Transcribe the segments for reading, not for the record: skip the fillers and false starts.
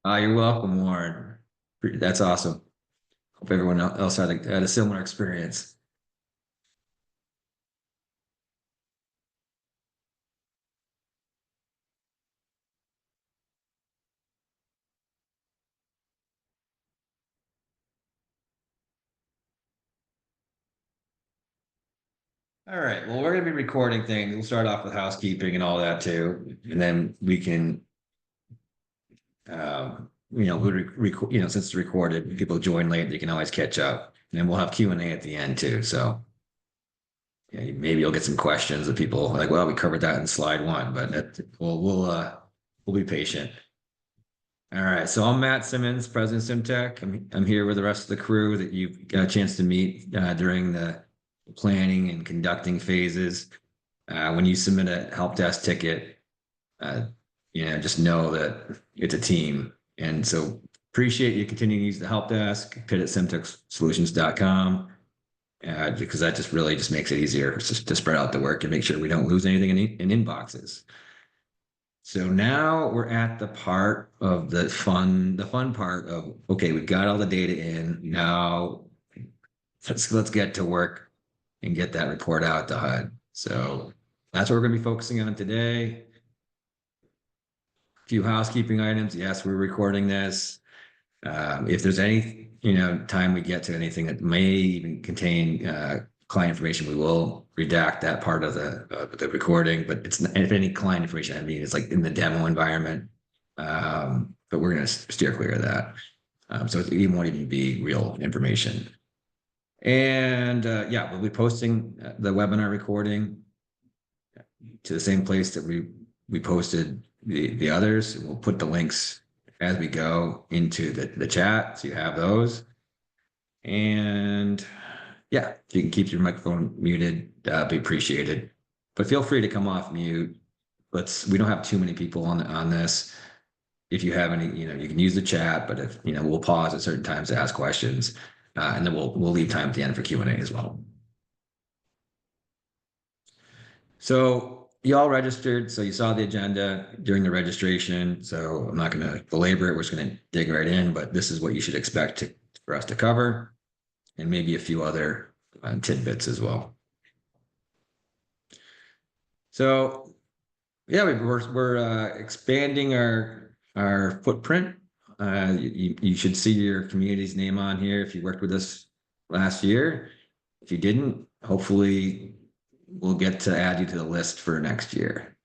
You're welcome, Warren. That's awesome. Hope everyone else had a similar experience. All right. Well, we're going to be recording things. We'll start off with housekeeping and all that too, and then we can, since it's recorded, people join late, they can always catch up, and then we'll have Q&A at the end too. So yeah, maybe you'll get some questions that people are like, well, we covered that in slide one, but we'll be patient. All right, so I'm Matt Simmons, President of Simtech. I'm here with the rest of the crew that you've got a chance to meet during the planning and conducting phases. When you submit a help desk ticket, uh, just know that it's a team. And so appreciate you continuing to use the help desk, PIT at simtechsolutions.com, because that just really just makes it easier to spread out the work and make sure we don't lose anything in inboxes. So now we're at the part of the fun part of, okay, we've got all the data in. Now let's get to work and get that report out to HUD. So that's what we're going to be focusing on today. A few housekeeping items. Yes, we're recording this. If there's any, time we get to anything that may even contain client information, we will redact that part of the recording. But it's if any client information, I mean, it's like in the demo environment. But we're going to steer clear of that. So it won't even be real information. And yeah, we'll be posting the webinar recording to the same place that we posted the others. We'll put the links as we go into the chat, so you have those. And yeah, if you can keep your microphone muted, that'd be appreciated. But feel free to come off mute. We don't have too many people on this. If you have any, you can use the chat, but if, we'll pause at certain times to ask questions. And then we'll leave time at the end for Q&A as well. So you all registered, so you saw the agenda during the registration. So I'm not going to belabor it. We're just going to dig right in, but this is what you should expect for us to cover, and maybe a few other tidbits as well. So yeah, we're expanding our footprint. You should see your community's name on here if you worked with us last year. If you didn't, hopefully we'll get to add you to the list for next year.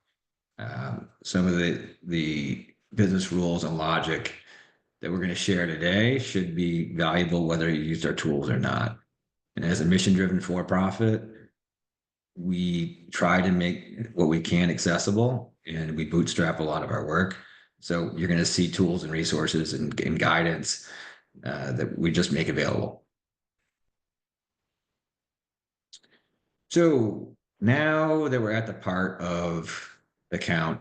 Some of the business rules and logic that we're going to share today should be valuable whether you used our tools or not. And as a mission-driven for-profit, we try to make what we can accessible, and we bootstrap a lot of our work. So you're going to see tools and resources and guidance that we just make available. So now that we're at the part of the count,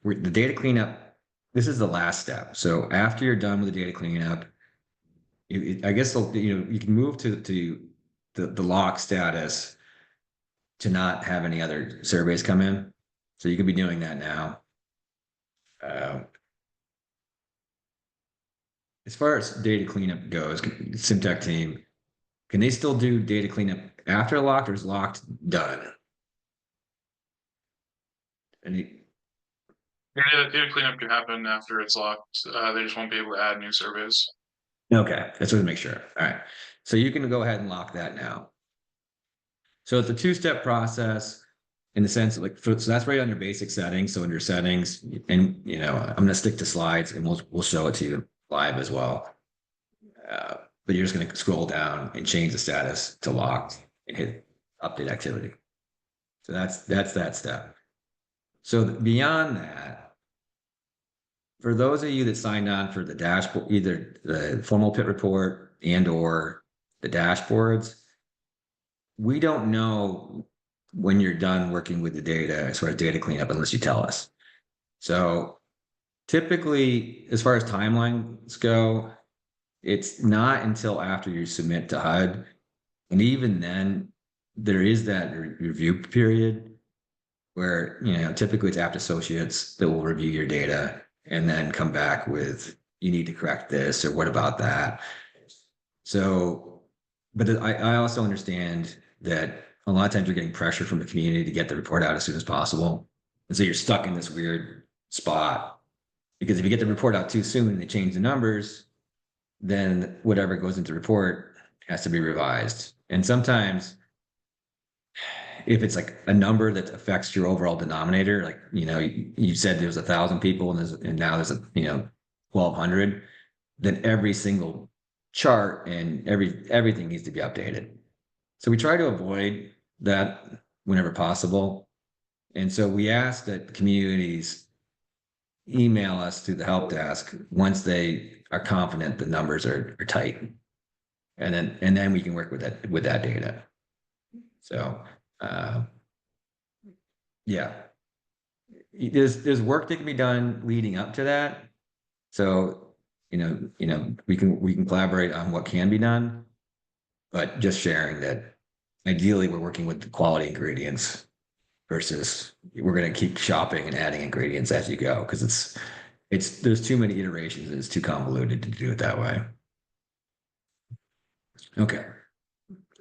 the data cleanup, this is the last step. So after you're done with the data cleanup, I guess you can move to the lock status to not have any other surveys come in. So you could be doing that now. As far as data cleanup goes, Simtech team, can they still do data cleanup after locked, or is locked done? Any, Yeah, data cleanup can happen after it's locked. They just won't be able to add new surveys. okay, that's what to make sure. All right. So you can go ahead and lock that now. So it's a two-step process in the sense of so that's right under basic settings. So under settings, and I'm going to stick to slides, and we'll show it to you live as well. But you're just going to scroll down and change the status to locked and hit update activity. So that's that step. So beyond that, for those of you that signed on for the dashboard, either the formal PIT report and or the dashboards, we don't know when you're done working with the data as far as data cleanup unless you tell us. So typically, as far as timelines go, it's not until after you submit to HUD. And even then, there is that review period where, typically it's apt associates that will review your data and then come back with you need to correct this, or what about that? So, but I also understand that a lot of times you're getting pressure from the community to get the report out as soon as possible. And so you're stuck in this weird spot, because if you get the report out too soon and they change the numbers, then whatever goes into the report has to be revised. And sometimes if it's like a number that affects your overall denominator, like, you said there was 1,000 people and now there's 1,200, then every single chart and everything needs to be updated. So we try to avoid that whenever possible. And so we ask that communities email us through the help desk once they are confident the numbers are tight. And then we can work with that data. So yeah, there's work that can be done leading up to that. So, we can collaborate on what can be done, but just sharing that ideally we're working with the quality ingredients versus we're going to keep shopping and adding ingredients as you go, because there's too many iterations and it's too convoluted to do it that way. Okay.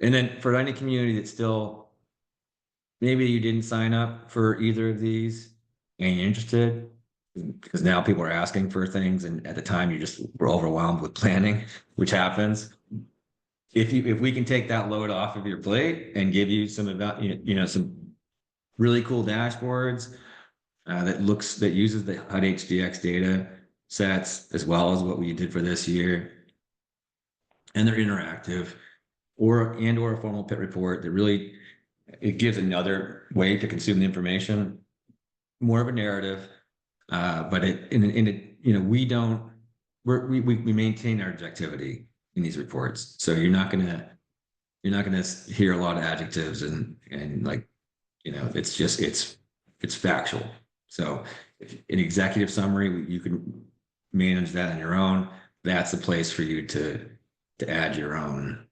And then for any community that's still, maybe you didn't sign up for either of these and you're interested, because now people are asking for things, and at the time you just were overwhelmed with planning, which happens. If we can take that load off of your plate and give you some about, some really cool dashboards that uses the HUDHDX data sets as well as what we did for this year, and they're interactive, or a formal PIT report that really, it gives another way to consume the information, more of a narrative, but we maintain our objectivity in these reports. So you're not gonna hear a lot of adjectives and like, it's factual. So if an executive summary, you can manage that on your own. That's the place for you to add your own,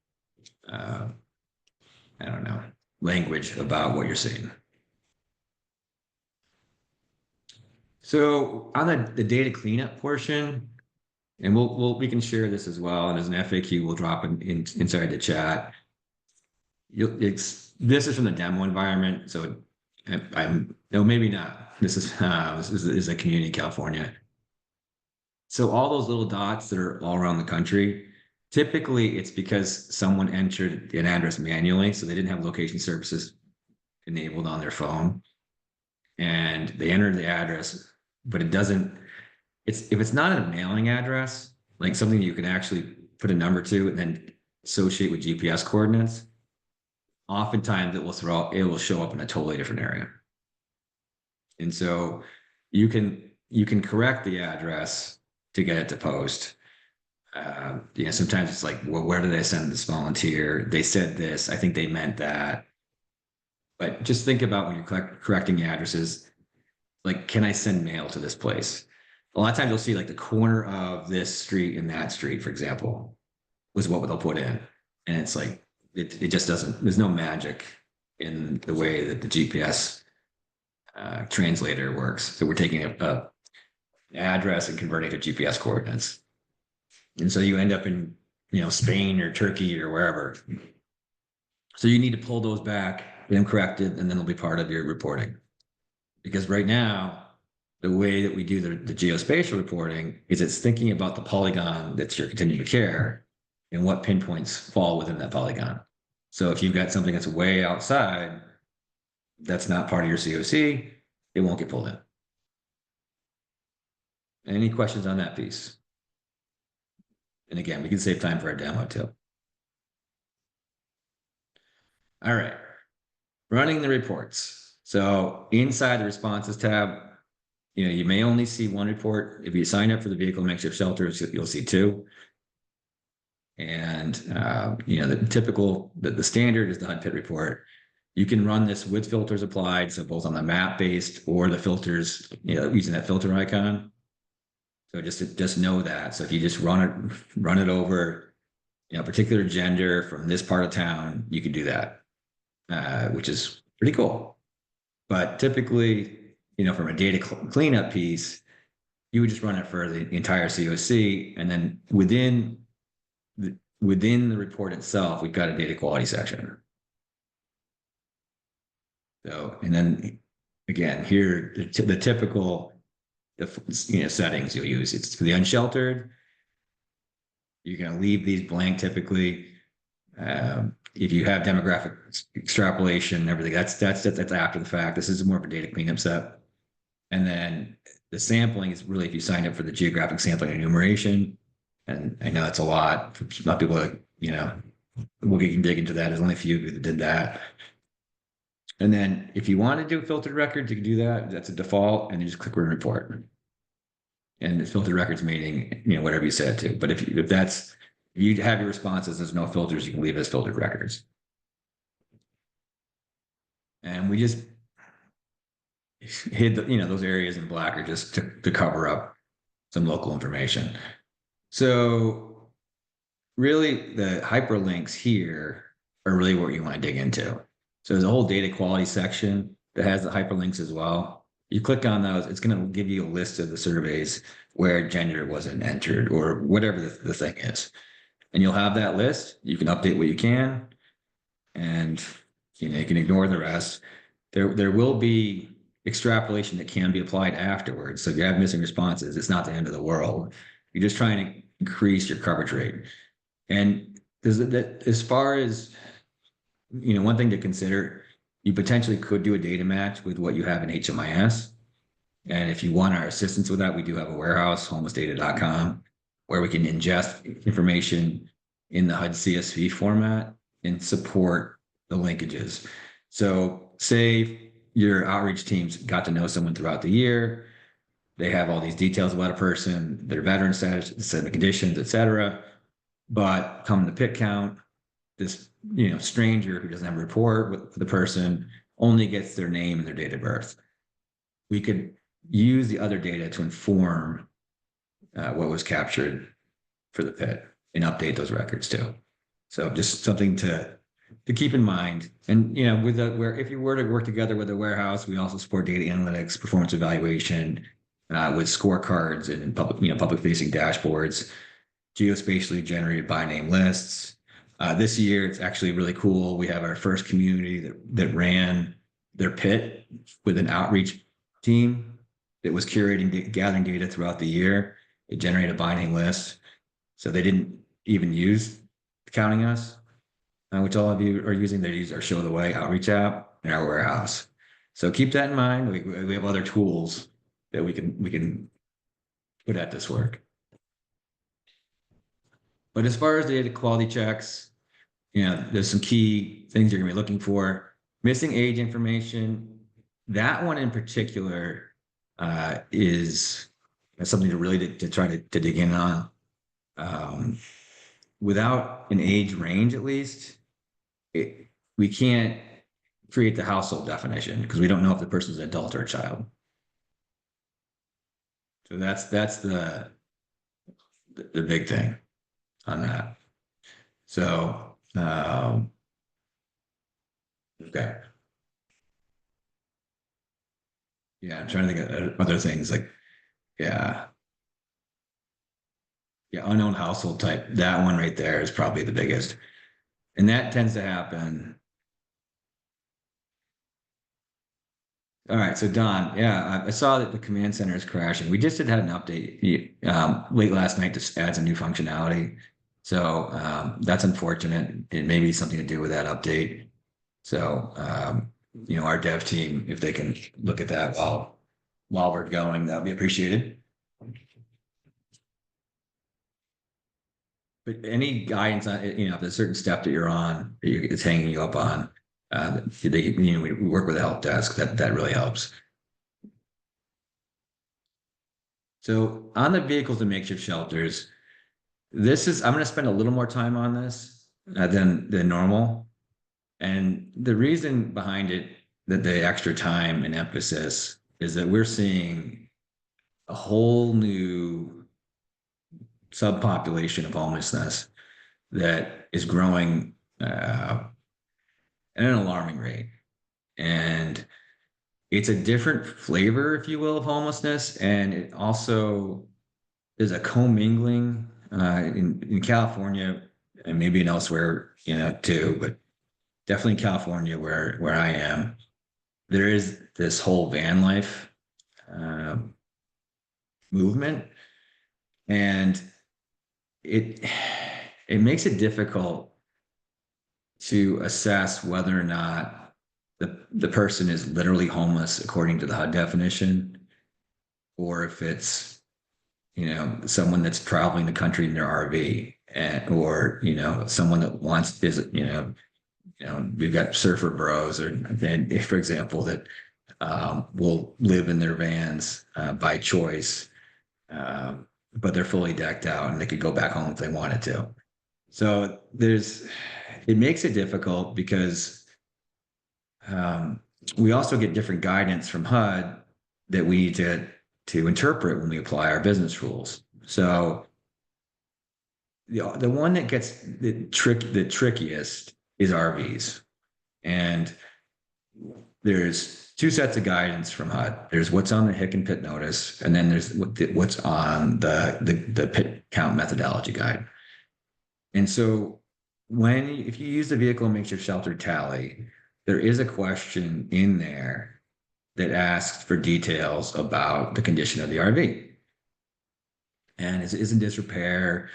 I don't know, language about what you're seeing. So on the data cleanup portion, and we can share this as well, and as an FAQ, we'll drop it inside the chat. This is from the demo environment, so no, maybe not. This is a community in California. So all those little dots that are all around the country, typically it's because someone entered an address manually, so they didn't have location services enabled on their phone, and they entered the address, but it doesn't. If it's not a mailing address, like something you can actually put a number to and then associate with GPS coordinates, oftentimes it will show up in a totally different area. And so you can correct the address to get it to post. Sometimes it's like, well, where did they send this volunteer? They said this, I think they meant that. But just think about when you're correcting addresses, like, can I send mail to this place? A lot of times you'll see like the corner of this street and that street, for example, was what they'll put in. And it's like, it just doesn't, there's no magic in the way that the GPS translator works. So we're taking a address and converting to GPS coordinates. And so you end up in, Spain or Turkey or wherever. So you need to pull those back, get them corrected, and then they'll be part of your reporting. Because right now, the way that we do the geospatial reporting is it's thinking about the polygon that's your continuum of care and what pinpoints fall within that polygon. So if you've got something that's way outside, that's not part of your COC, it won't get pulled in. Any questions on that piece? And again, we can save time for our demo too. All right, running the reports. So inside the responses tab, you may only see one report. If you sign up for the vehicle makeshift shelters, you'll see two. And the standard is the HUD PIT report. You can run this with filters applied, so both on the map based or the filters, using that filter icon. So just know that. So if you just run it over, particular gender from this part of town, you can do that, which is pretty cool. But typically, from a data cleanup piece, you would just run it for the entire COC, and then within the report itself, we've got a data quality section. So, and then again, here, the typical settings you'll use. It's for the unsheltered. You're going to leave these blank typically. If you have demographic extrapolation, everything that's after the fact. This is more of a data cleanup step. And then the sampling is really if you sign up for the geographic sampling enumeration. And I know that's a lot. A lot of people, we can dig into that. There's only a few that did that. And then if you want to do filtered records, you can do that. That's a default, and you just click run report. And it's filtered records meaning, whatever you set it to. But if you have your responses, there's no filters, you can leave it as filtered records. And we just hid those areas in black are just to cover up some local information. So really the hyperlinks here are really what you want to dig into. So there's a whole data quality section that has the hyperlinks as well. You click on those, it's going to give you a list of the surveys where gender wasn't entered or whatever the thing is. And you'll have that list. You can update what you can, and you can ignore the rest. There will be extrapolation that can be applied afterwards. So if you have missing responses, it's not the end of the world. You're just trying to increase your coverage rate. And as far as one thing to consider, you potentially could do a data match with what you have in HMIS. And if you want our assistance with that, we do have a warehouse, homelessdata.com, where we can ingest information in the HUD CSV format and support the linkages. So say your outreach teams got to know someone throughout the year. They have all these details about a person, their veteran status, the conditions, et cetera. But come the PIT count, this stranger who doesn't have a report with the person only gets their name and their date of birth. We could use the other data to inform what was captured for the PIT and update those records too. So just something to keep in mind. And if you were to work together with a warehouse, we also support data analytics, performance evaluation with scorecards and public facing dashboards, geospatially generated by name lists. This year, it's actually really cool. We have our first community that ran their PIT with an outreach team that was gathering data throughout the year. It generated a by name list. So they didn't even use Counting Us, which all of you are using. They use our Show the Way outreach app in our warehouse. So keep that in mind. We have other tools that we can put at this work. But as far as the data quality checks, there's some key things you're going to be looking for. Missing age information. That one in particular is something to really to try to dig in on. Without an age range, at least, we can't create the household definition because we don't know if the person's an adult or a child. So that's the big thing on that. So, okay. Yeah, I'm trying to think of other things like, yeah, unknown household type. That one right there is probably the biggest. And that tends to happen. All right, so Don, yeah, I saw that the command center is crashing. We just had an update late last night to add some new functionality. So that's unfortunate. It may be something to do with that update. So, our dev team, if they can look at that while we're going, that would be appreciated. But any guidance on, if there's a certain step that you're on, it's hanging you up on, we work with a help desk. That really helps. So on the vehicles and makeshift shelters, I'm going to spend a little more time on this than normal. And the reason behind it, that the extra time and emphasis, is that we're seeing a whole new subpopulation of homelessness that is growing at an alarming rate. And it's a different flavor, if you will, of homelessness. And it also is a commingling in California and maybe in elsewhere, too, but definitely in California where I am, there is this whole van life movement, and it it makes it difficult to assess whether or not the person is literally homeless according to the HUD definition, or if it's someone that's traveling the country in their RV, or someone that wants to visit. We've got surfer bros, or for example, that will live in their vans by choice, but they're fully decked out and they could go back home if they wanted to. So it makes it difficult because we also get different guidance from HUD that we need to interpret when we apply our business rules. So the one that gets the trickiest is RVs. And there's two sets of guidance from HUD. There's what's on the HIC and PIT notice, and then there's what's on the PIT count methodology guide. And so if you use the vehicle and makes your shelter tally, there is a question in there that asks for details about the condition of the RV. And is in disrepair?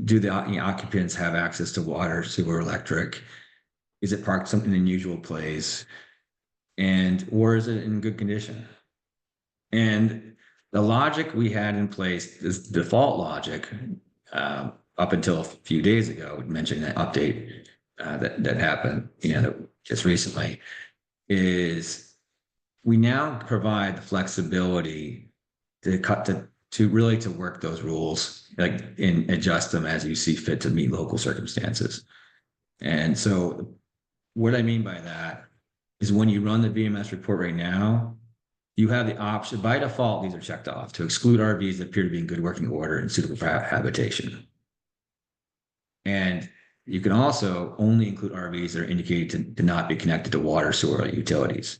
Do the occupants have access to water, sewer, electric? Is it parked in an unusual place? Or is it in good condition? And the logic we had in place, this default logic, up until a few days ago, mentioned that update that happened, just recently, is we now provide the flexibility to really work those rules, and adjust them as you see fit to meet local circumstances. And so what I mean by that is when you run the VMS report right now, you have the option, by default, these are checked off, to exclude RVs that appear to be in good working order and suitable for habitation. And you can also only include RVs that are indicated to not be connected to water, sewer, or utilities.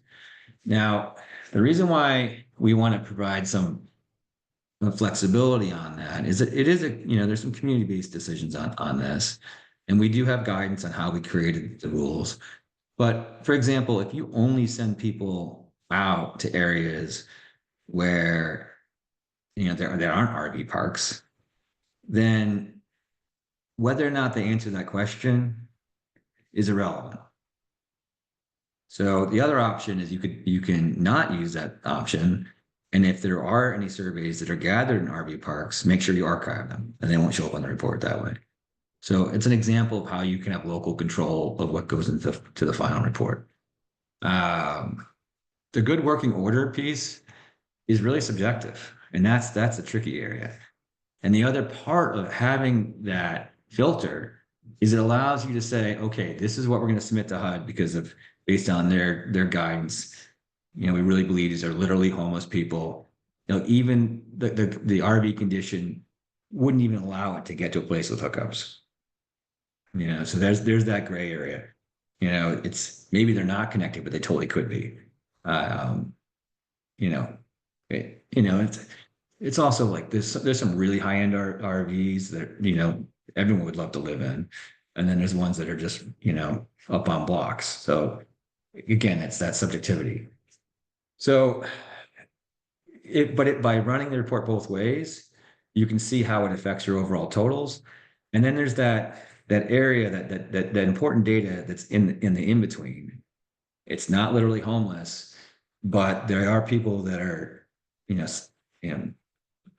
Now, the reason why we want to provide some flexibility on that is that it is there's some community-based decisions on this, and we do have guidance on how we created the rules. But for example, if you only send people out to areas where there aren't RV parks, then whether or not they answer that question is irrelevant. So the other option is you can not use that option. And if there are any surveys that are gathered in RV parks, make sure you archive them, and they won't show up on the report that way. So it's an example of how you can have local control of what goes into the final report. The good working order piece is really subjective, and that's a tricky area. And the other part of having that filter is it allows you to say, okay, this is what we're going to submit to HUD based on their guidance. We really believe these are literally homeless people. Even the RV condition wouldn't even allow it to get to a place with hookups. So there's that gray area. It's maybe they're not connected, but they totally could be. It's also like there's some really high-end RVs that everyone would love to live in, and then there's ones that are just up on blocks. So again, it's that subjectivity. So by running the report both ways, you can see how it affects your overall totals. And then there's that area that important data that's in the in-between. It's not literally homeless, but there are people that are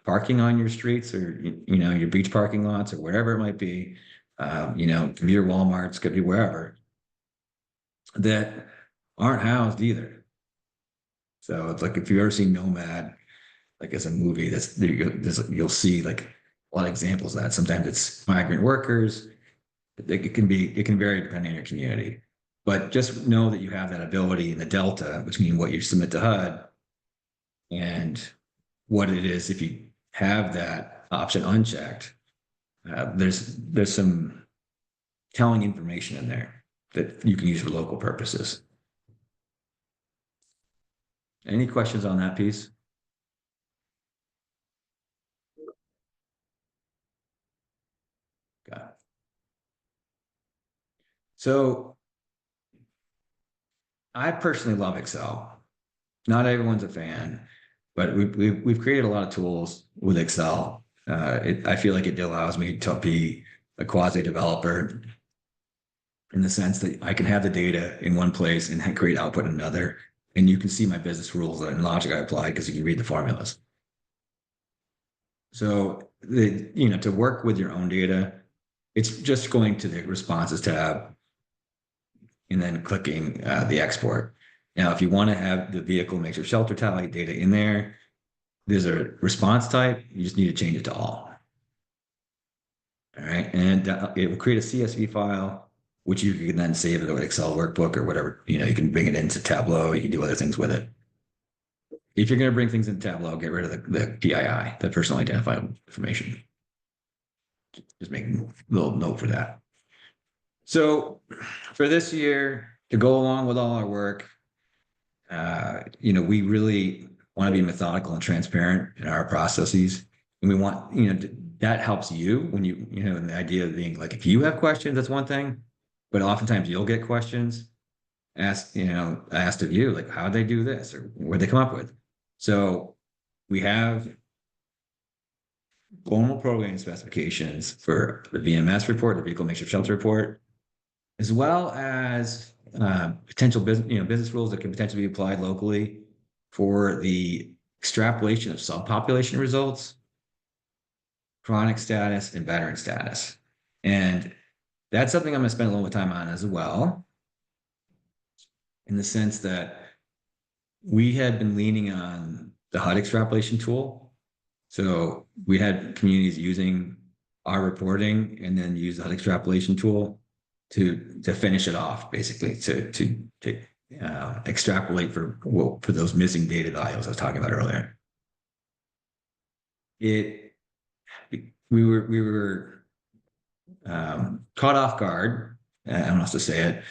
parking on your streets, or your beach parking lots, or wherever it might be, could be your Walmarts, could be wherever, that aren't housed either. So it's like, if you've ever seen Nomad, like as a movie, you'll see like a lot of examples of that. Sometimes it's migrant workers. It can vary depending on your community, but just know that you have that ability in the delta between what you submit to HUD and what it is. If you have that option unchecked, there's some telling information in there that you can use for local purposes. Any questions on that piece? Got it. So I personally love Excel. Not everyone's a fan, but we've created a lot of tools with Excel. I feel like it allows me to be a quasi developer in the sense that I can have the data in one place and create output in another. And you can see my business rules and logic I apply because you can read the formulas. So to work with your own data, it's just going to the responses tab and then clicking the export. Now, if you want to have the vehicle makes your shelter tally data in there, there's a response type. You just need to change it to all. All right. And it will create a CSV file, which you can then save it to an Excel workbook or whatever. You can bring it into Tableau. You can do other things with it. If you're going to bring things in Tableau, get rid of the PII, the personal identifiable information. Just make a little note for that. So for this year, to go along with all our work, we really want to be methodical and transparent in our processes. And we want, that helps you when the idea of being like, if you have questions, that's one thing, but oftentimes you'll get questions asked of you, like, how'd they do this or what'd they come up with? So we have formal programming specifications for the VMS report, the vehicle makes your shelter report, as well as potential business rules that can potentially be applied locally for the extrapolation of subpopulation results, chronic status, and veteran status. And that's something I'm going to spend a little bit of time on as well, in the sense that we had been leaning on the HUD extrapolation tool. So we had communities using our reporting and then use the HUD extrapolation tool to finish it off, basically, to extrapolate for those missing data values I was talking about earlier. We were caught off guard, I don't know how to say it,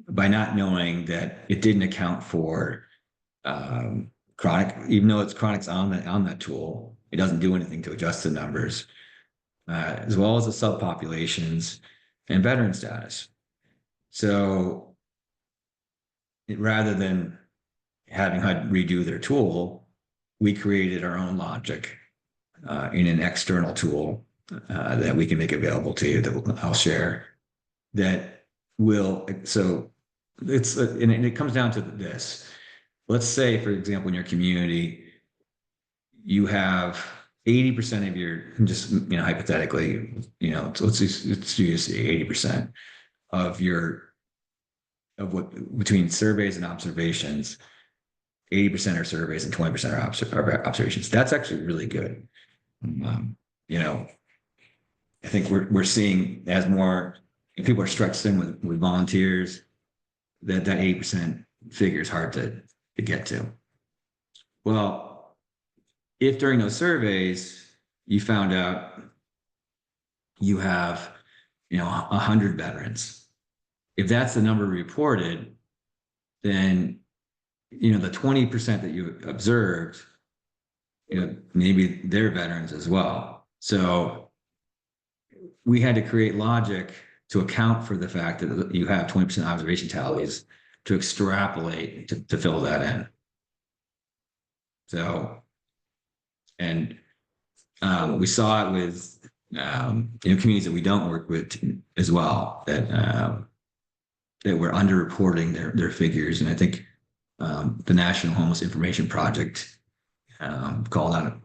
by not knowing that it didn't account for chronic, even though it's chronics on that tool, it doesn't do anything to adjust the numbers, as well as the subpopulations and veteran status. So rather than having HUD redo their tool, we created our own logic in an external tool that we can make available to you that I'll share. That will, so and it comes down to this. Let's say, for example, in your community, you have 80% of your, just hypothetically, let's use 80% of what between surveys and observations. 80% are surveys and 20% are observations. That's actually really good. I think we're seeing as more people are stretched in with volunteers, that 80% figure is hard to get to. Well, if during those surveys you found out you have 100 veterans, if that's the number reported, then the 20% that you observed, maybe they're veterans as well. So we had to create logic to account for the fact that you have 20% observation tallies to extrapolate to fill that in. So, and we saw it with communities that we don't work with as well, that were underreporting their figures. And I think the National Homeless Information Project called out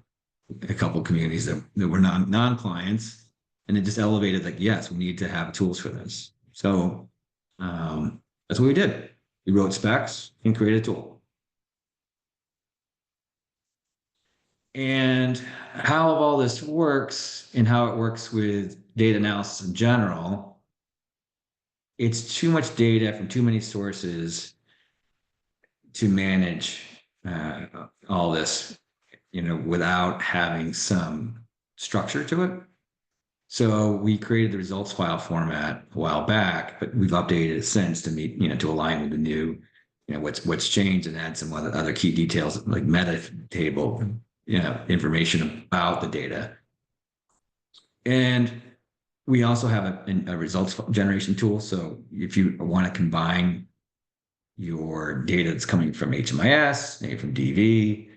a couple of communities that were non-clients, and it just elevated, like, yes, we need to have tools for this. So that's what we did. We wrote specs and created a tool. And how all this works and how it works with data analysis in general, it's too much data from too many sources to manage all this, without having some structure to it. So we created the results file format a while back, but we've updated it since to meet, to align with the new what's changed and add some other key details like meta table, information about the data. And we also have a results generation tool. So if you want to combine your data that's coming from HMIS, maybe from DV,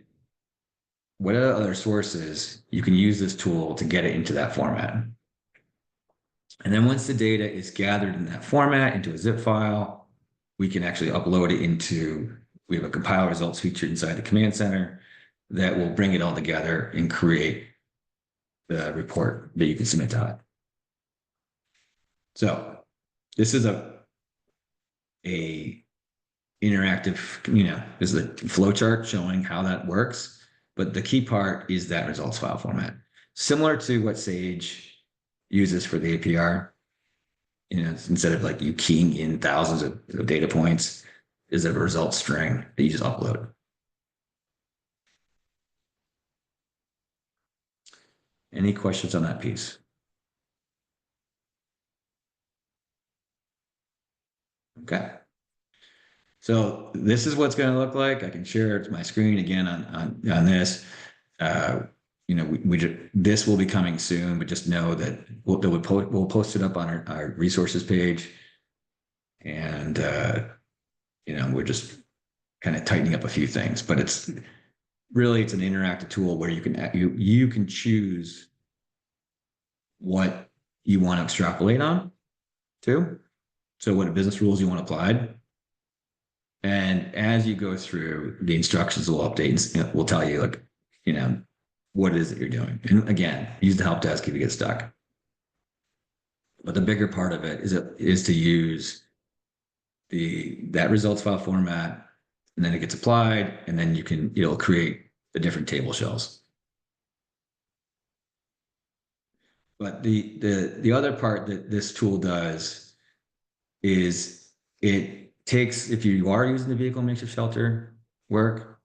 what other sources, you can use this tool to get it into that format. And then once the data is gathered in that format into a zip file, we can actually upload it into, we have a compile results feature inside the command center that will bring it all together and create the report that you can submit to HUD. So this is a interactive, this is a flow chart showing how that works. But the key part is that results file format, similar to what Sage uses for the APR. Instead of like you keying in thousands of data points, is a result string that you just upload. Any questions on that piece? Okay. So this is what's going to look like. I can share my screen again on this. This will be coming soon, but just know that we'll post it up on our resources page, and we're just kind of tightening up a few things. But it's an interactive tool where you can choose what you want to extrapolate on to. So what business rules you want applied. And as you go through, the instructions will update and will tell you, like, what it is that you're doing. And again, use the help desk if you get stuck. But the bigger part of it is to use that results file format, and then it gets applied, and then it'll create the different table shells. But the other part that this tool does is it takes, if you are using the vehicle makeshift shelter work,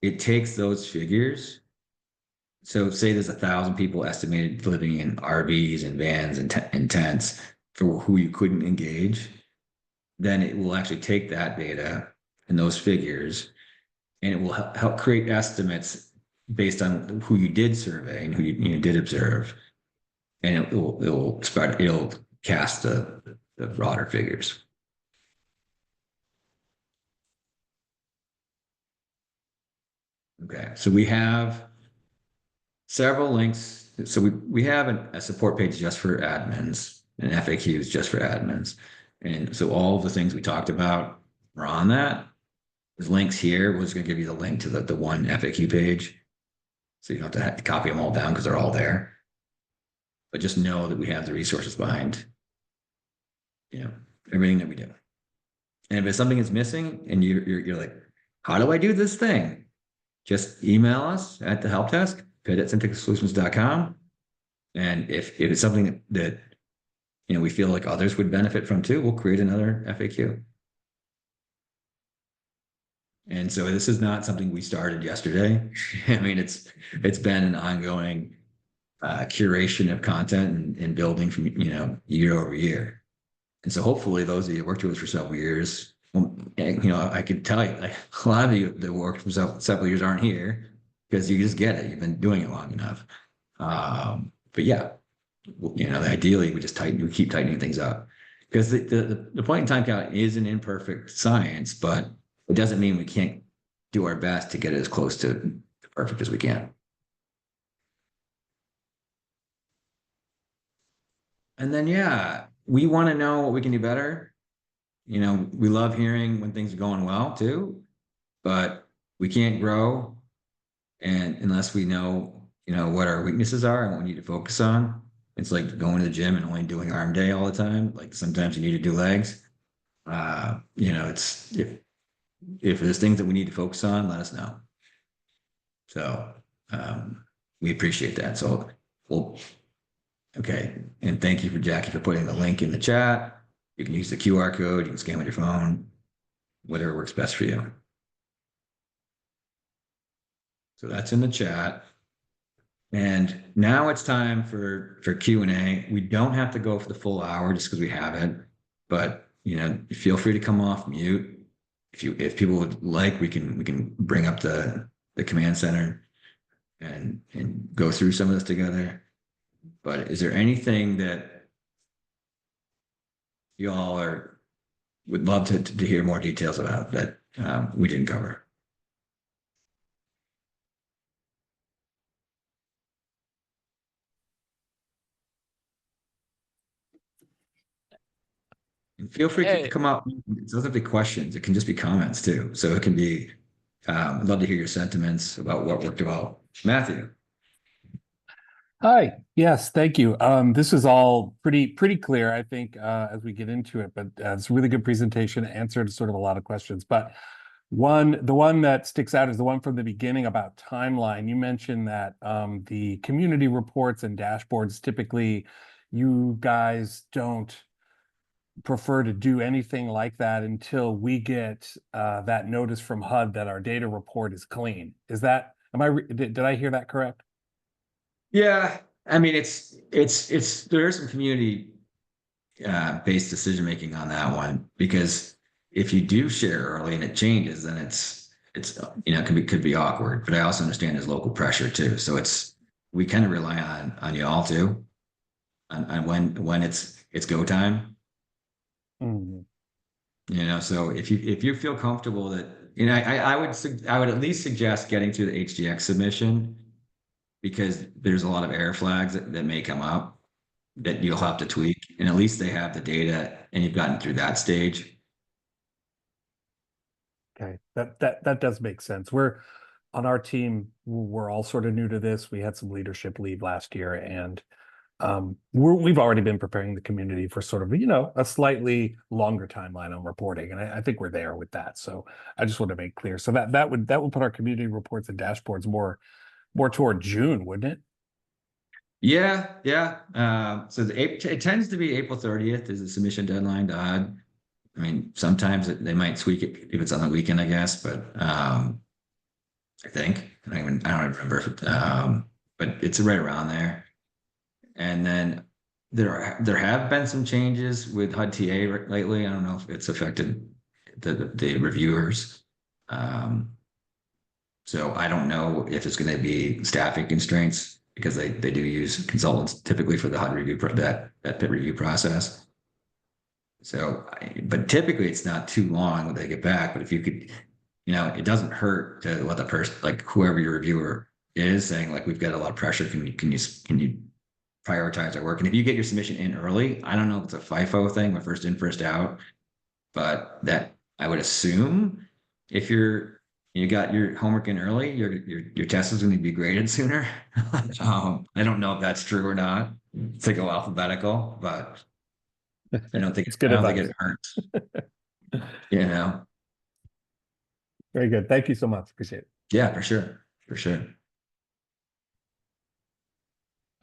it takes those figures. So say there's 1,000 people estimated living in RVs and vans and tents for who you couldn't engage, then it will actually take that data and those figures, and it will help create estimates based on who you did survey and who you did observe, and it'll cast the broader figures. Okay, so we have several links. So we have a support page just for admins and FAQs just for admins. And so all of the things we talked about are on that. There's links here. We're just going to give you the link to the one FAQ page. So you don't have to copy them all down because they're all there. But just know that we have the resources behind, everything that we do. And if it's something that's missing and you're like, how do I do this thing? Just email us at the help desk, pit@syntexsolutions.com. And if it's something that we feel like others would benefit from too, we'll create another FAQ. And so this is not something we started yesterday. I mean, it's been an ongoing curation of content and building from year over year. And so hopefully those of you who worked with us for several years, I could tell you, like, a lot of you that worked for several years aren't here because you just get it. You've been doing it long enough. But yeah, ideally we keep tightening things up, because the point in time count is an imperfect science, but it doesn't mean we can't do our best to get it as close to perfect as we can. And then, we want to know what we can do better. We love hearing when things are going well too, but we can't grow unless we know, what our weaknesses are and what we need to focus on. It's like going to the gym and only doing arm day all the time. Like sometimes you need to do legs. It's if there's things that we need to focus on, let us know. So we appreciate that. So okay. And thank you for Jackie for putting the link in the chat. You can use the QR code, you can scan with your phone, whatever works best for you. So that's in the chat. And now it's time for Q&A. We don't have to go for the full hour just because we haven't, but feel free to come off mute if people would like, we can bring up the command center and go through some of this together. But is there anything that you all would love to hear more details about that we didn't cover? And feel free to Hey, come up. It doesn't have to be questions. It can just be comments too. So it can be, I'd love to hear your sentiments about what worked well. Matthew. Hi. Yes, thank you. This is all pretty clear, I think, as we get into it, but it's a really good presentation, answered sort of a lot of questions. But the one that sticks out is the one from the beginning about timeline. You mentioned that the community reports and dashboards, typically you guys don't prefer to do anything like that until we get that notice from HUD that our data report is clean. Is that, did I hear that correct? Yeah, I mean, there's some community based decision making on that one, because if you do share early and it changes, then it's could be awkward. But I also understand there's local pressure too, so we kind of rely on you all too, on when it's go time. Mm-hmm. So if you feel comfortable that, I would at least suggest getting through the HDX submission, because there's a lot of error flags that may come up that you'll have to tweak, and at least they have the data and you've gotten through that stage. Okay, that does make sense. We're on our team, we're all sort of new to this. We had some leadership leave last year, and we've already been preparing the community for sort of, a slightly longer timeline on reporting. And I think we're there with that. So I just want to make clear. So that would put our community reports and dashboards more toward June, wouldn't it? Yeah. So it tends to be April 30th is the submission deadline to HUD. I mean, sometimes they might tweak it if it's on the weekend, I guess, but I think I don't remember, but it's right around there. And then there have been some changes with HUD TA lately. I don't know if it's affected the reviewers. So I don't know if it's going to be staffing constraints, because they do use consultants typically for the HUD review, that PIT review process. So, but typically it's not too long when they get back. But if you could, it doesn't hurt to let the person, like whoever your reviewer is, saying like, we've got a lot of pressure. Can you prioritize our work? And if you get your submission in early, I don't know if it's a FIFO thing, or first in, first out, but that I would assume if you got your homework in early, your test is going to be graded sooner. I don't know if that's true or not. It's like alphabetical, but I don't think it hurts. Very good. Thank you so much. Appreciate it. Yeah, for sure.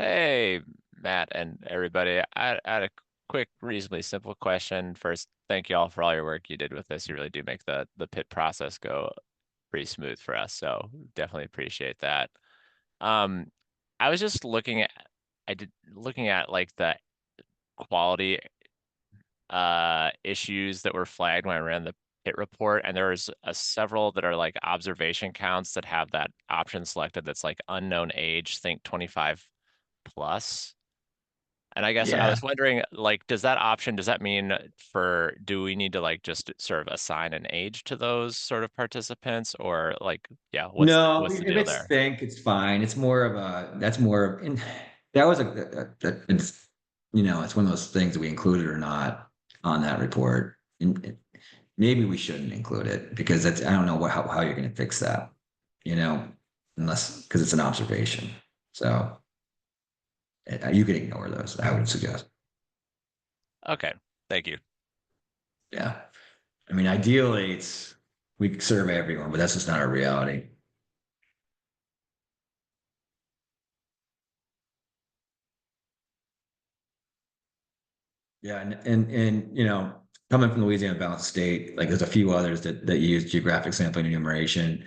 hey, Matt and everybody. I had a quick, reasonably simple question. First, thank you all for all your work you did with this. You really do make the PIT process go pretty smooth for us. So definitely appreciate that. I was just looking at like the quality issues that were flagged when I ran the PIT report, and there's several that are like observation counts that have that option selected that's like unknown age, think 25 plus. And I guess I was wondering, like, does that mean do we need to like just sort of assign an age to those sort of participants, or like, yeah, what's the deal there? Think it's fine. It's more of and that was it's one of those things that we included or not on that report. And maybe we shouldn't include it, because I don't know how you're going to fix that, because it's an observation. So you can ignore those, I would suggest. Okay, thank you. Yeah. I mean, ideally we survey everyone, but that's just not our reality. Yeah, and coming from Louisiana Balanced State, like there's a few others that use geographic sampling and enumeration.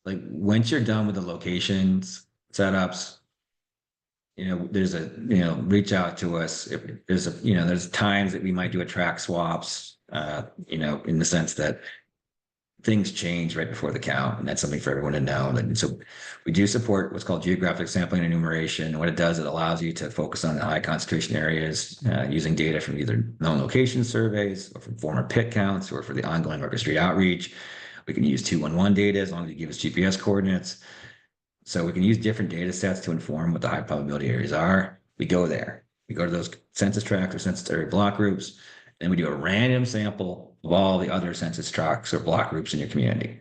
Like once you're done with the locations setups, there's reach out to us if there's there's times that we might do a track swaps, in the sense that things change right before the count, and that's something for everyone to know. And so we do support what's called geographic sampling and enumeration. And what it does, it allows you to focus on the high concentration areas using data from either known location surveys or from former PIT counts or for the ongoing registry outreach. We can use 211 data as long as you give us GPS coordinates. So we can use different data sets to inform what the high probability areas are. We go there. We go to those census tracts or census area block groups, and we do a random sample of all the other census tracts or block groups in your community.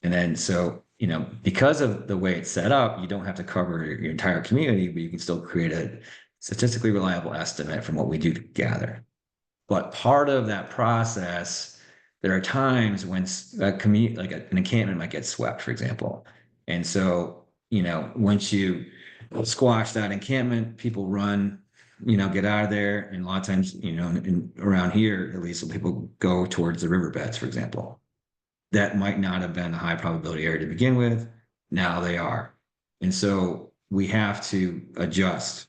And then, so, because of the way it's set up, you don't have to cover your entire community, but you can still create a statistically reliable estimate from what we do gather. But part of that process, there are times when a community, like an encampment might get swept, for example. And so, once you squash that encampment, people run, get out of there. And a lot of times, around here, at least, people go towards the riverbeds, for example. That might not have been a high probability area to begin with. Now they are. And so we have to adjust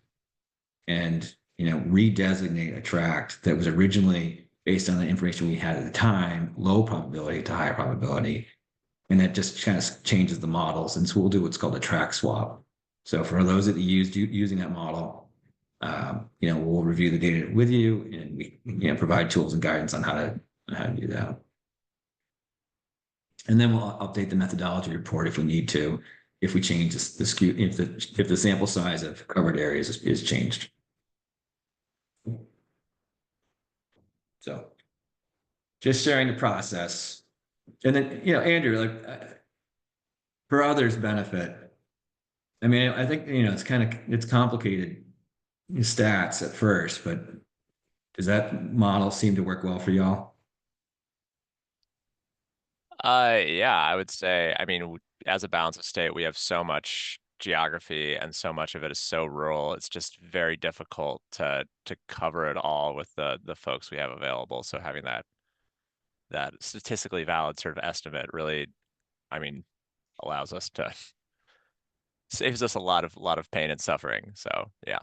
and, redesignate a tract that was originally based on the information we had at the time, low probability to high probability. And that just kind of changes the models. And so we'll do what's called a tract swap. So for those that used using that model, we'll review the data with you, and we provide tools and guidance on how to do that. And then we'll update the methodology report if we need to, if we change the skew, if the sample size of covered areas is changed. So just sharing the process. And then, Andrew, for others' benefit, I mean, I think, it's complicated stats at first, but does that model seem to work well for y'all? Yeah, I would say, I mean, as a balanced state, we have so much geography and so much of it is so rural. It's just very difficult to cover it all with the folks we have available. So having that statistically valid sort of estimate really, I mean, allows us to saves us a lot of pain and suffering. So yeah.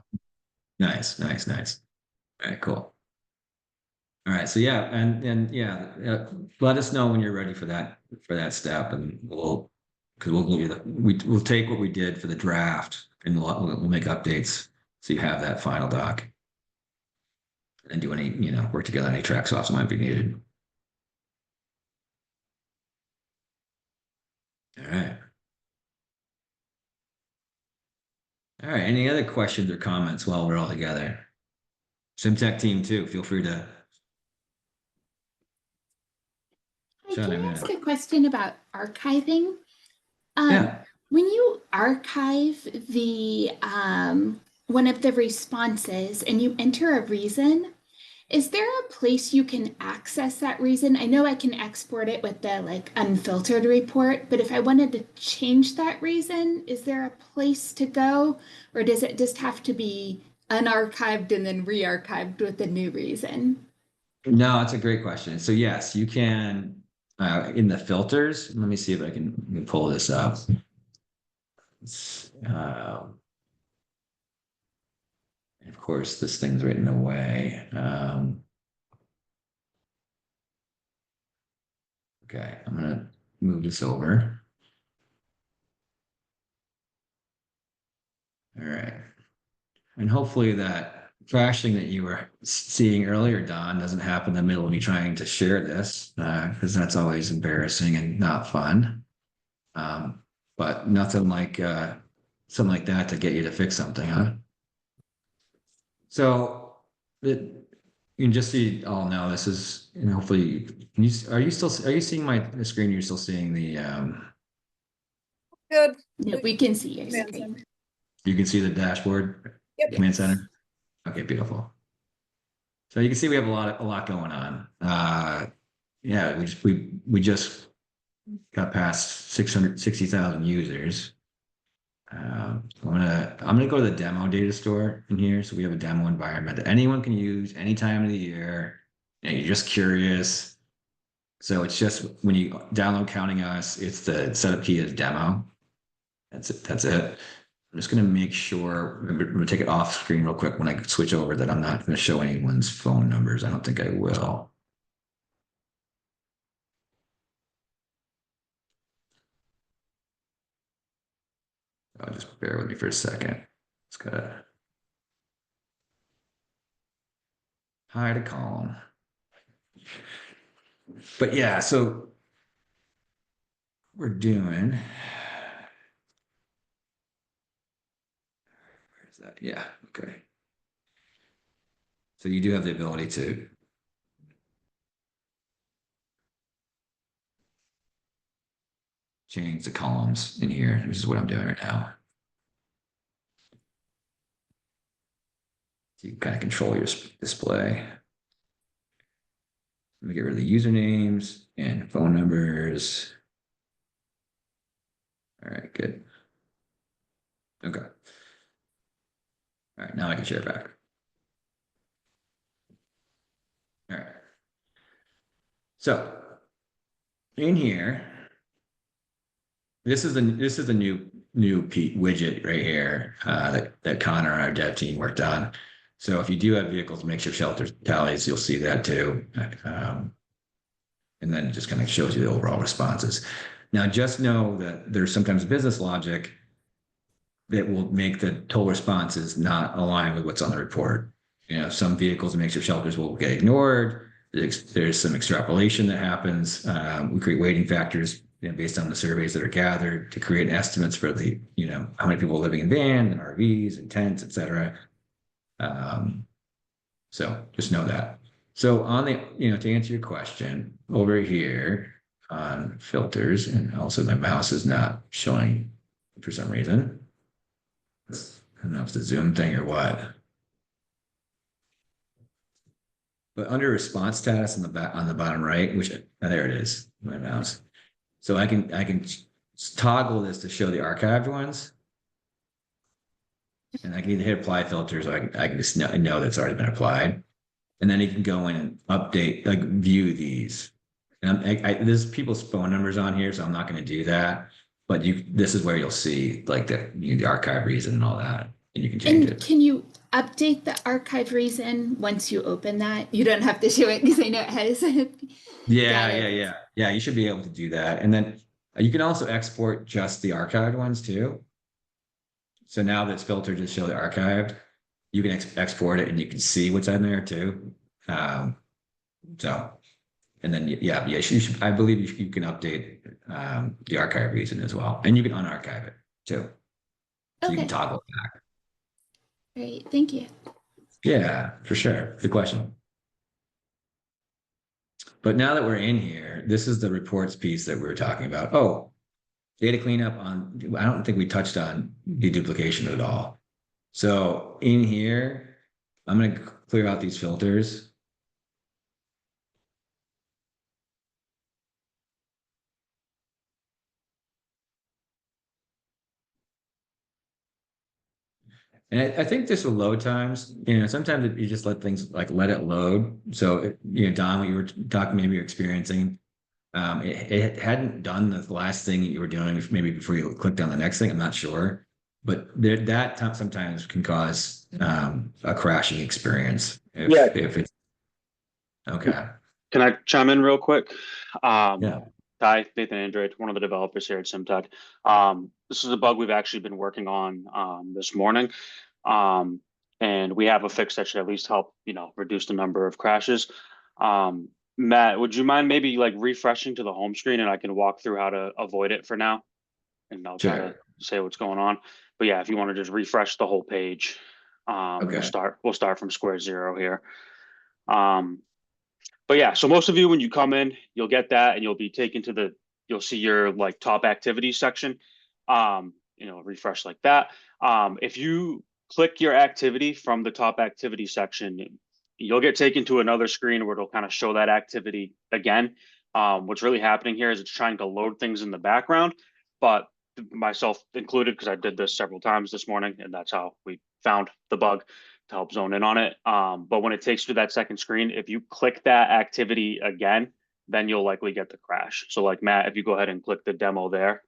Nice. All right, cool. All right, so yeah, and yeah, let us know when you're ready for that step, and we'll give you we'll take what we did for the draft, and we'll make updates so you have that final doc, and do any work together on any track swaps that might be needed. All right. All right. Any other questions or comments while we're all together? SimTech team too. Feel free to. Hi, can I ask a question about archiving? Yeah. When you archive the one of the responses and you enter a reason, is there a place you can access that reason? I know I can export it with the unfiltered report, but if I wanted to change that reason, is there a place to go, or does it just have to be unarchived and then re-archived with a new reason? No, that's a great question. So yes, you can in the filters. Let me see if I can pull this up. Of course, this thing's written away. Okay, I'm gonna move this over. All right, and hopefully that crashing that you were seeing earlier, Don, doesn't happen in the middle of me trying to share this, because that's always embarrassing and not fun. But nothing like something like that to get you to fix something, huh? So you can just see, oh no, this is, hopefully, are you seeing my screen? You're still seeing the Good. No, we can see your screen. you can see the dashboard. Yep. Command center. Okay, beautiful. So you can see we have a lot going on. Yeah, we just got past 660,000 users. I'm gonna go to the demo data store in here. So we have a demo environment that anyone can use any time of the year. And you're just curious. So it's just when you download Counting Us, it's the setup key is demo. That's it. I'm just gonna make sure, I'm gonna take it off screen real quick when I switch over, that I'm not gonna show anyone's phone numbers. I don't think I will. I'll just bear with me for a second. It's gotta hide a column. But yeah, so we're doing. Where's that? Yeah, okay. So you do have the ability to change the columns in here. This is what I'm doing right now. So you can kind of control your display. Let me get rid of the usernames and phone numbers. All right, good. Okay. All right, now I can share back. All right. So in here, this is the new Pete widget right here that Connor and our dev team worked on. So if you do have vehicles, makeshift shelter tallies, you'll see that too. And then it just kind of shows you the overall responses. Now, just know that there's sometimes business logic that will make the total responses not align with what's on the report. You know, some vehicles and makeshift shelters will get ignored. There's some extrapolation that happens. We create weighting factors, you know, based on the surveys that are gathered to create estimates for the, you know, how many people are living in vans and RVs and tents, et cetera. So just know that. So on the, you know, to answer your question over here on filters, and also my mouse is not showing for some reason. I don't know if it's the Zoom thing or what. But under response status on the bottom right, which there it is, my mouse. So I can toggle this to show the archived ones. And I can either hit apply filters, or I can just know that's already been applied. And then you can go in and update, like view these. And there's people's phone numbers on here, so I'm not going to do that. But this is where you'll see like the archive reason and all that, and you can change it. Can you update the archive reason once you open that? You don't have to show it because I know it has. Yeah. You should be able to do that, and then you can also export just the archived ones too. So now that's filtered to show the archived. You can export it and you can see what's in there too. So, and then, yeah, you should, I believe you can update the archive reason as well. And you can unarchive it too. So you can toggle it back. Great, thank you. Yeah, for sure. Good question. But now that we're in here, this is the reports piece that we were talking about. Oh, data cleanup on, I don't think we touched on deduplication at all. So in here, I'm going to clear out these filters. And I think this will load times, you know, sometimes you just let things like let it load. So, you know, Don, what you were talking, maybe you're experiencing, it hadn't done the last thing that you were doing, maybe before you clicked on the next thing. I'm not sure, but that sometimes can cause a crashing experience. If it's okay. Can I chime in real quick? Yeah. Hi, Nathan Android, one of the developers here at SimTech. This is a bug we've actually been working on this morning. And we have a fix that should at least help, you know, reduce the number of crashes. Matt, would you mind maybe like refreshing to the home screen and I can walk through how to avoid it for now? And I'll try to say what's going on. But yeah, if you want to just refresh the whole page, we'll start from square zero here. But yeah, so most of you, when you come in, you'll get that and you'll be taken to you'll see your like top activities section, you know, refresh like that. If you click your activity from the top activity section, you'll get taken to another screen where it'll kind of show that activity again. What's really happening here is it's trying to load things in the background, but myself included, because I did this several times this morning, and that's how we found the bug to help zone in on it. But when it takes you to that second screen, if you click that activity again, then you'll likely get the crash. So like Matt, if you go ahead and click the demo there,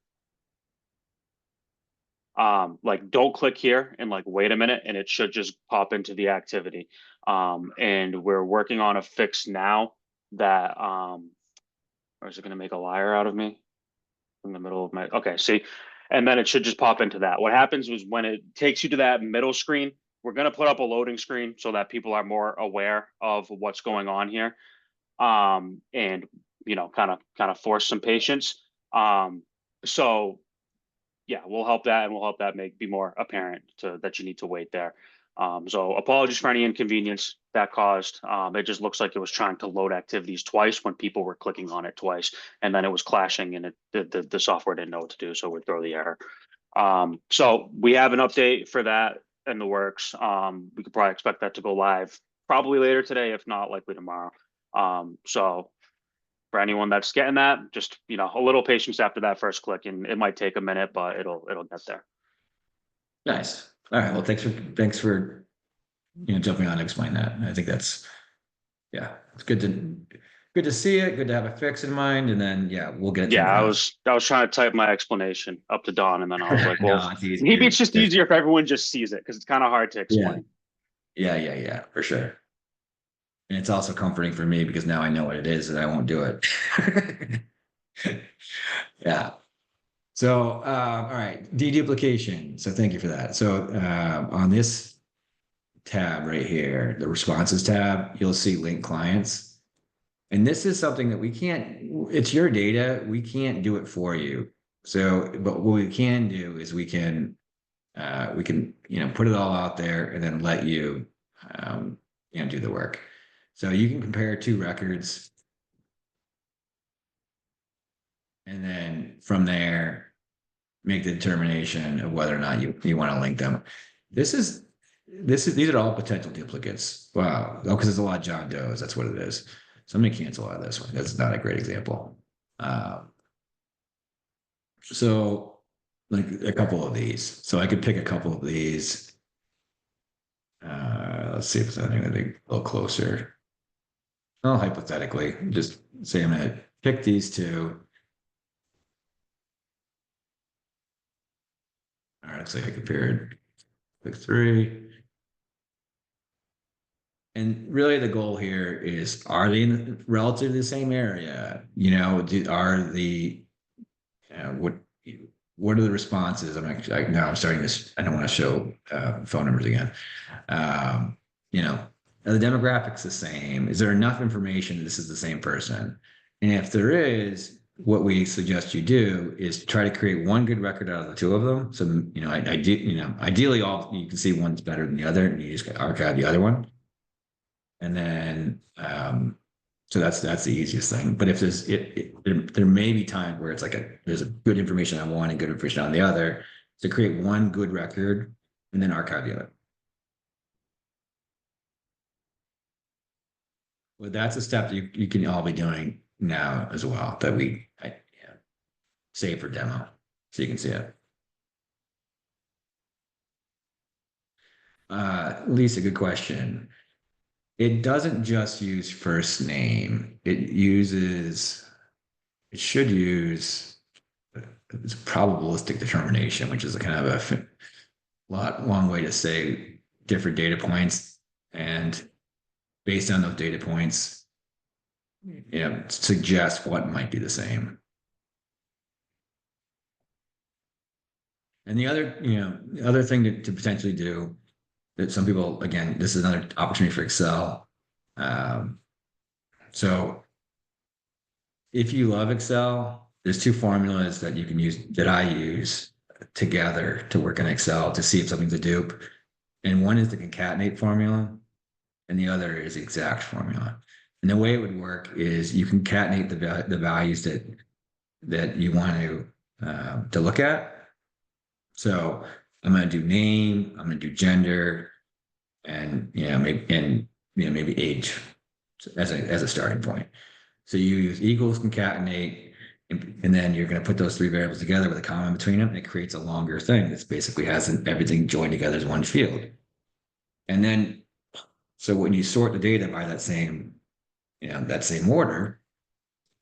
like don't click here and like wait a minute, and it should just pop into the activity. And we're working on a fix now that, or is it going to make a liar out of me in the middle of my, okay, see, and then it should just pop into that. What happens is when it takes you to that middle screen, we're going to put up a loading screen so that people are more aware of what's going on here. And kind of force some patience. So yeah, we'll help that, and we'll help that be more apparent that you need to wait there. So apologies for any inconvenience that caused. It just looks like it was trying to load activities twice when people were clicking on it twice, and then it was clashing, and the software didn't know what to do, so it would throw the error. So we have an update for that in the works. We could probably expect that to go live probably later today, if not likely tomorrow. So for anyone that's getting that, just a little patience after that first click, and it might take a minute, but it'll get there. Nice. All right. Well, thanks for jumping on to explain that. I think it's good to see it. Good to have a fix in mind, and then we'll get it. Yeah, I was trying to type my explanation up to Don, and then I was like, well, No, it's maybe it's just easier if everyone just sees it, because it's kind of hard to explain. Yeah, for sure. And it's also comforting for me because now I know what it is and I won't do it. Yeah. So, all right, deduplication. So thank you for that. So on this tab right here, the responses tab, you'll see link clients. And this is something that we can't, it's your data. We can't do it for you. So, but what we can do is we can put it all out there and then let you, do the work. So you can compare two records. And then from there, make the determination of whether or not you want to link them. These are all potential duplicates. Wow. Oh, because there's a lot of John Does. That's what it is. So I'm going to cancel out of this one. That's not a great example. So like a couple of these. So I could pick a couple of these. Let's see if there's anything a little closer. Well, hypothetically, just say I'm going to pick these two. All right, so I compared click 3. And really the goal here is, are they in relatively the same area? What are the responses? Now I'm starting this. I don't want to show phone numbers again. Are the demographics the same? Is there enough information that this is the same person? And if there is, what we suggest you do is try to create one good record out of the two of them. So, ideally you can see one's better than the other, and you just archive the other one. And then, so that's the easiest thing. But if there may be times where it's like there's a good information on one and good information on the other. So create one good record and then archive the other. Well, that's a step you can all be doing now as well, that we save for demo so you can see it. Lisa, good question. It doesn't just use first name. It should use it's probabilistic determination, which is a kind of a long way to say different data points, and based on those data points, suggest what might be the same. And the other thing to potentially do that some people, again, this is another opportunity for Excel. So if you love Excel, there's two formulas that you can use, that I use together to work in Excel to see if something's a dupe. And one is the concatenate formula, and the other is the exact formula. And the way it would work is you concatenate the values that you want to look at. So I'm going to do name, I'm going to do gender, and maybe age as a starting point. So you use equals concatenate, and then you're going to put those three variables together with a comma between them, and it creates a longer thing that basically has everything joined together as one field. And then, so when you sort the data by that same order,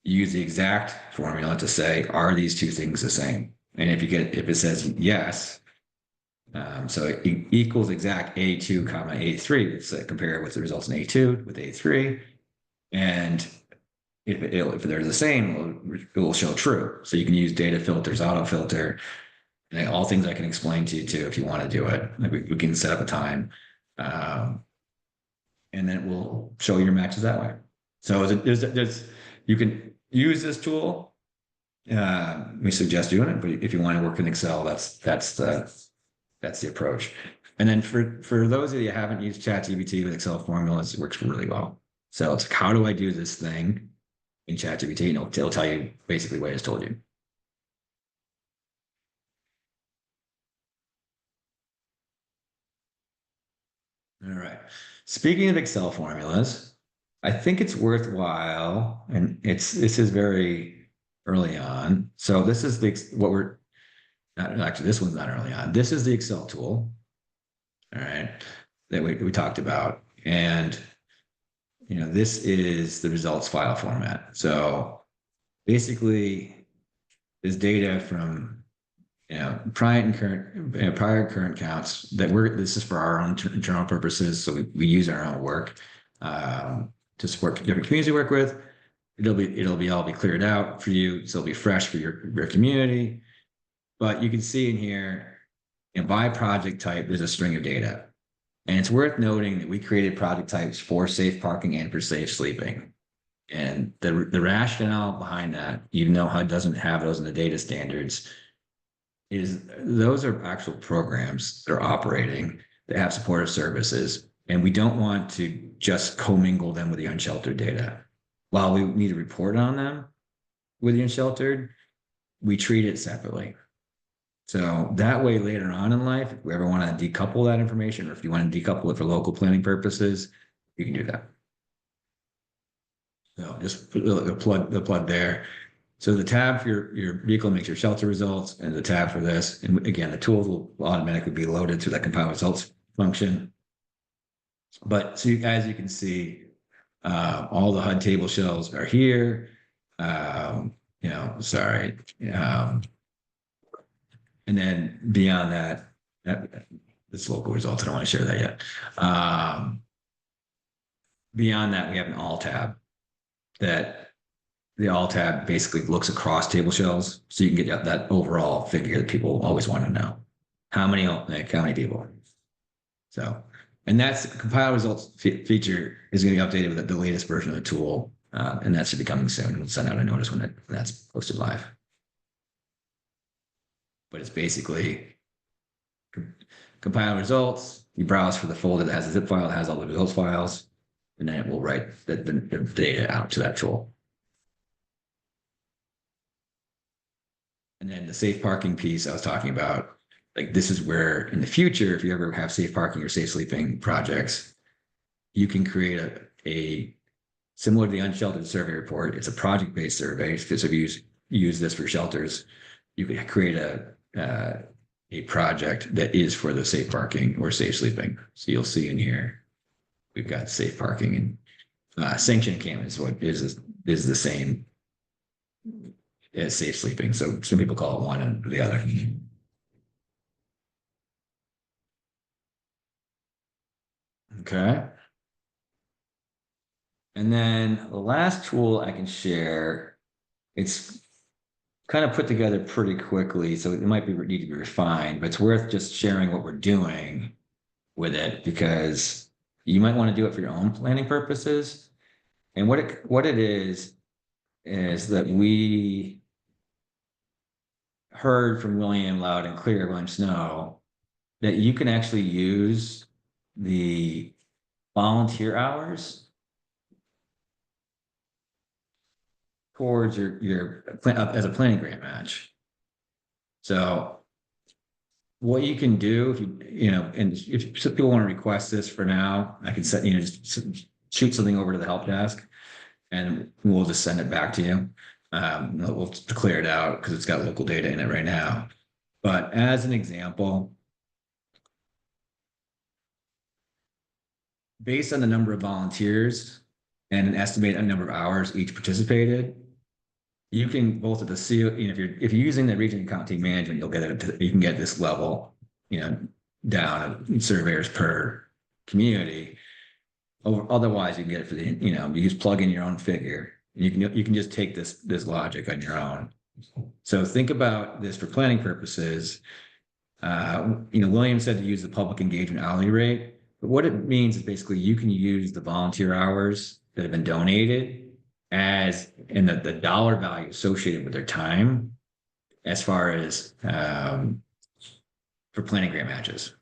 you use the exact formula to say, are these two things the same? And if it says yes, so it equals exact A2 comma A3, let's compare it with the results in A2 with A3. And if they're the same, it will show true. So you can use data filters, auto filter, And all things I can explain to you too, if you want to do it. Like we can set up a time. And then we'll show your matches that way. So you can use this tool. We suggest doing it, but if you want to work in Excel, that's the approach. And then for those of you who haven't used ChatGPT with Excel formulas, it works really well. So it's like, how do I do this thing in ChatGPT? And it'll tell you basically what I just told you. All right. Speaking of Excel formulas, I think it's worthwhile, and this is very early on. So this is what we're not actually. This one's not early on. This is the Excel tool. All right, that we talked about, and this is the results file format. So basically, this data from prior and current counts this is for our own internal purposes. So we use our own work to support different communities we work with. It'll all be cleared out for you. So it'll be fresh for your community. But you can see in here, by project type, there's a string of data. And it's worth noting that we created project types for safe parking and for safe sleeping. And the rationale behind that, even though HUD doesn't have those in the data standards, is those are actual programs that are operating that have supportive services. And we don't want to just commingle them with the unsheltered data. While we need to report on them with the unsheltered, we treat it separately. So that way, later on in life, if we ever want to decouple that information, or if you want to decouple it for local planning purposes, you can do that. So just put the plug there. So the tab for your vehicle makes your shelter results, and the tab for this. And again, the tools will automatically be loaded through that compile results function. But so you can see, all the HUD table shells are here. And then beyond that, this local results, I don't want to share that yet. Beyond that, we have an all tab. That the all tab basically looks across table shells, so you can get that overall figure that people always want to know. How many people? So, and that's the compile results feature is going to be updated with the latest version of the tool, and that should be coming soon. We'll send out a notice when that's posted live. But it's basically compile results. You browse for the folder that has a zip file that has all the results files, and then it will write the data out to that tool. And then the safe parking piece I was talking about, like this is where in the future, if you ever have safe parking or safe sleeping projects, you can create a similar to the unsheltered survey report. It's a project-based survey. So if you use this for shelters, you can create a project that is for the safe parking or safe sleeping. So you'll see in here, we've got safe parking and sanction encampment is what is the same as safe sleeping. So some people call it one and the other. Okay. And then the last tool I can share, it's kind of put together pretty quickly, so it might need to be refined, but it's worth just sharing what we're doing with it because you might want to do it for your own planning purposes. And what it is that we heard from William loud and clear, William Snow, that you can actually use the volunteer hours towards your plan as a planning grant match. So what you can do if and if people want to request this for now, I can set, just shoot something over to the help desk and we'll just send it back to you. We'll clear it out because it's got local data in it right now. But as an example, based on the number of volunteers and an estimated number of hours each participated, you can both at the CO, if you're using the region account team management, you'll get it. You can get this level, down at surveyors per community. Otherwise, you can get it for the, you just plug in your own figure. You can just take this logic on your own So think about this for planning purposes. William said to use the public engagement hourly rate, but what it means is basically you can use the volunteer hours that have been donated as in the dollar value associated with their time as far as for planning grant matches.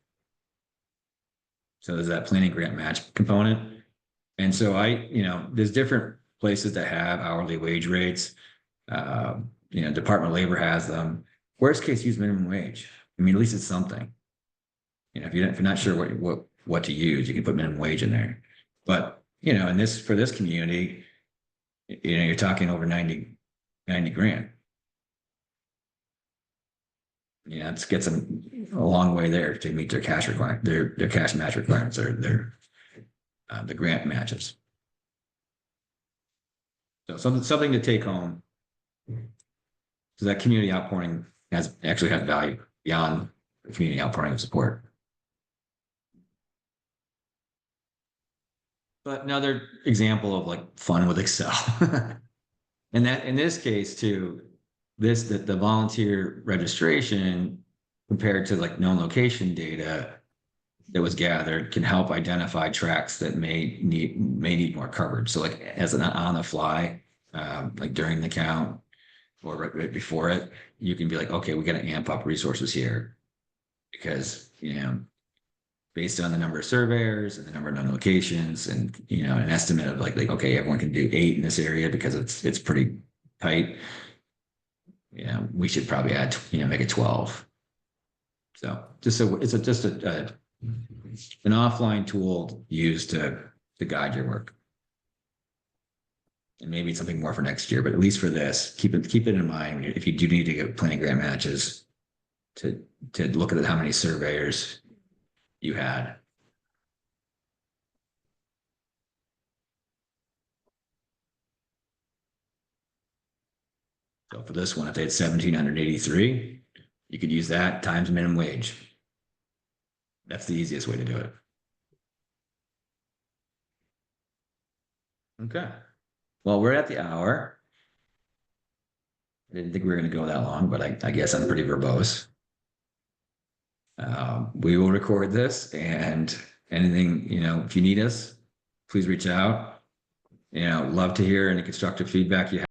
So there's that planning grant match component. And so there's different places that have hourly wage rates. Department of Labor has them. Worst case, use minimum wage. I mean, at least it's something. If you're not sure what to use, you can put minimum wage in there. But for this community, you're talking over 90 grand. It gets them a long way there to meet their cash requirement, their cash match requirements, or the grant matches. So something to take home. So that community outpouring actually has value beyond the community outpouring of support. But another example of like fun with Excel. And that in this case too, the volunteer registration compared to like known location data that was gathered can help identify tracks that may need more coverage. So like as an on the fly, like during the count or right before it, you can be like, okay, we got to amp up resources here because, based on the number of surveyors and the number of known locations and, an estimate of like, okay, everyone can do 8 in this area because it's pretty tight. We should probably add, make it 12. So it's just an offline tool used to guide your work. And maybe it's something more for next year, but at least for this, keep it in mind if you do need to get planning grant matches to look at how many surveyors you had. So for this one, if they had 1,783, you could use that times minimum wage. That's the easiest way to do it. Okay. Well, we're at the hour. I didn't think we were going to go that long, but I guess I'm pretty verbose. We will record this, and anything, if you need us, please reach out. Love to hear any constructive feedback you have.